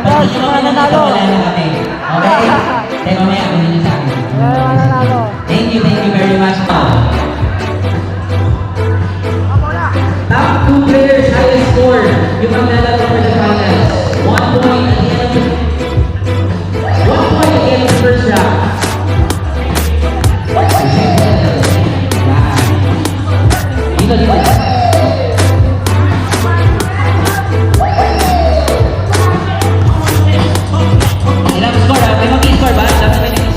Basta yung mga nanalo. Wala na kami. Okay? Then mamaya, kunin niyo sa akin. Yan yung mga nanalo. Thank you very much po. Top 2 players, highest score. Yung maglalaro for the finals. 1 point at the end of the 1 point at the end of the first round. Dito, dito. Ilang score ha? May mag-i-score ba? Dapat may nag-i-score.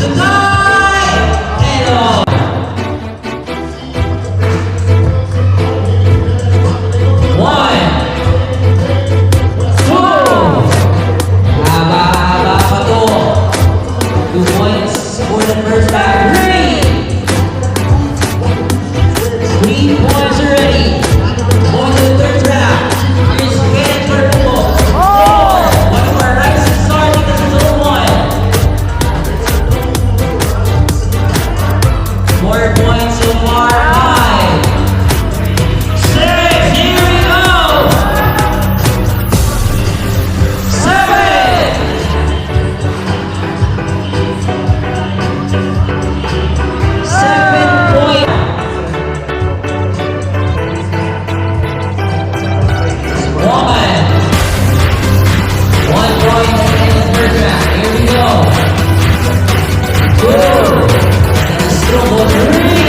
The time! Hello! One. Two. Haba-haba pa to. 2 points for the first half. 3 points already. On the third round. Here's Kenneth Carpullo. One more rising star because it's all one. 4 points so far. 5. 6. Here we go. 7. 7 points. 1 point in the first round. Here we go. 2. And a struggle. 3.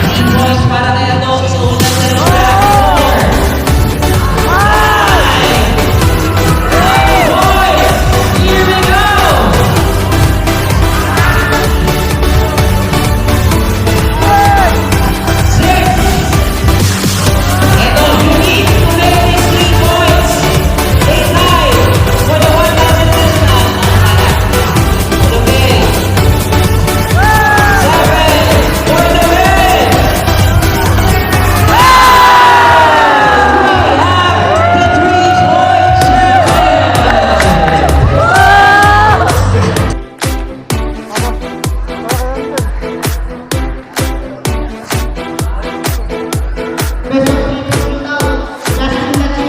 3 points para kay Adok sa unang dalawang round. 4. 5 points. Here we go. 6. Ito, you need to make these 3 points. Stay tied for the 1,000 pesos na. Okay. 7 for the win. We have the 3-point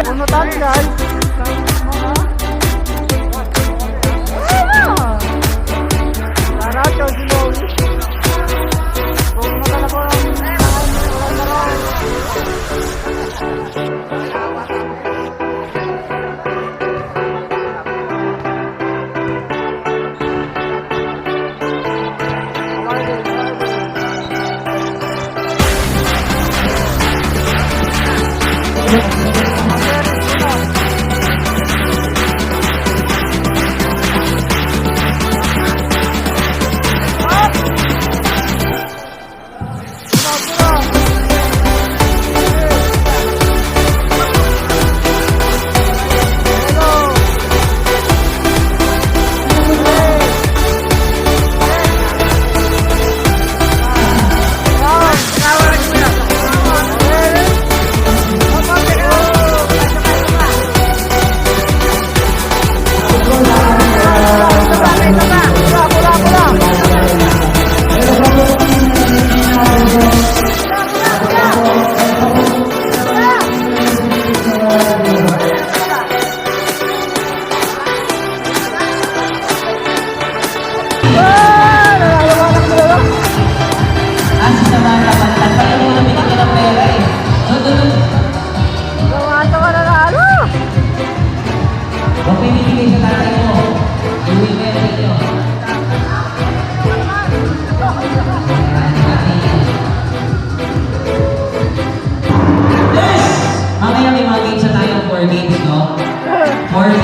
Ano tayo guys? Laracho, si Lois. Kung magala ko ang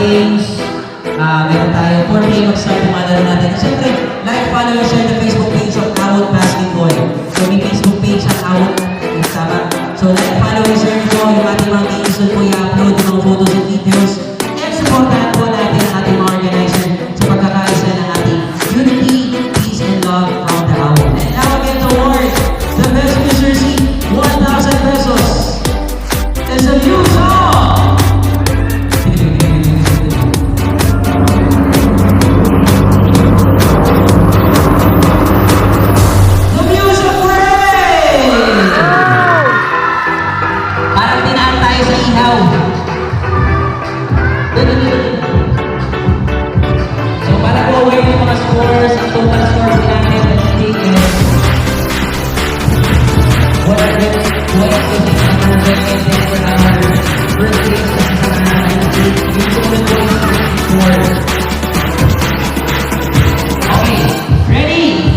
games. Meron tayo 4 game mag-start yung malaro natin. Siyempre, like, follow, and share the Facebook page of Out Basketball. So, may Facebook page ang Out. Tama? So, like, follow, and share nyo yung ating mga games. Doon po i-upload yung mga photos and videos. And supportahan po natin ang ating mga organizer sa pagkakaisa ng ating unity, peace, and love from the Out. And now again, the award, the best jersey, 1,000 pesos. It's a new song! The music break! Okay, ready?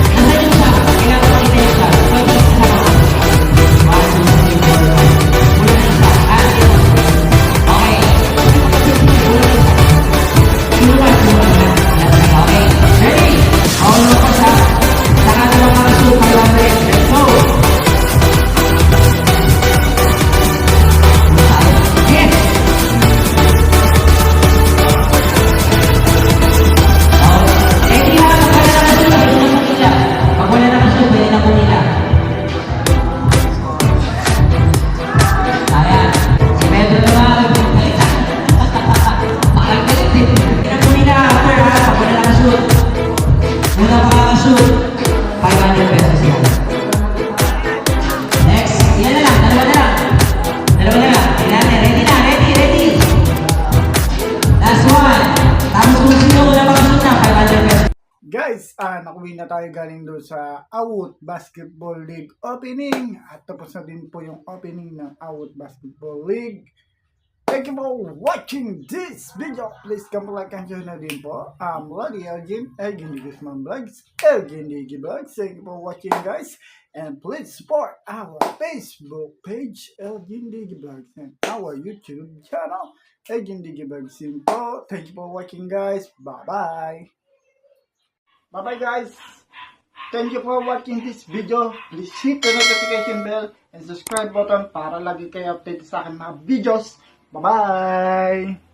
Nasaan yung siya? Kailangan ko makita yung siya. May isa na ako. 1, 2, 3, 4, 5. Wala na siya. Okay. Okay, ready? All na po siya. Saka dalawang mga shoot, 500. Let's go! Yes! Ready na, pag wala na ka-shoot, pwede na po nila. Ayan. Si Pedro naman, nagpapalita. Parang galit eh. Pwede na po nila after ha, pag wala na ka-shoot. Muna pa ka-shoot, 500 pesos yan. Next, ilan na lang, dalawa na lang. Dalawa na lang. Tingnan natin, ready na, ready. Last one. Tapos kung sino wala pa ka-shoot na, 500 pesos. Guys, nakuwi na tayo galing doon sa Awut Basketball League opening. At tapos na din po yung opening ng Awut Basketball League. Thank you for watching this video. Please come like and share na din po. Lodi Elgin Digi Guzman Vlogs, Elgin Digi Vlogs. Thank you for watching, guys. And please support our Facebook page, Elgin Digi Vlogs, and our YouTube channel, Elgin Digi Vlogs din po. Thank you for watching, guys. Bye-bye. Bye-bye, guys. Thank you for watching this video. Please hit the notification bell and subscribe button para lagi kayo update sa aking mga videos. Bye-bye.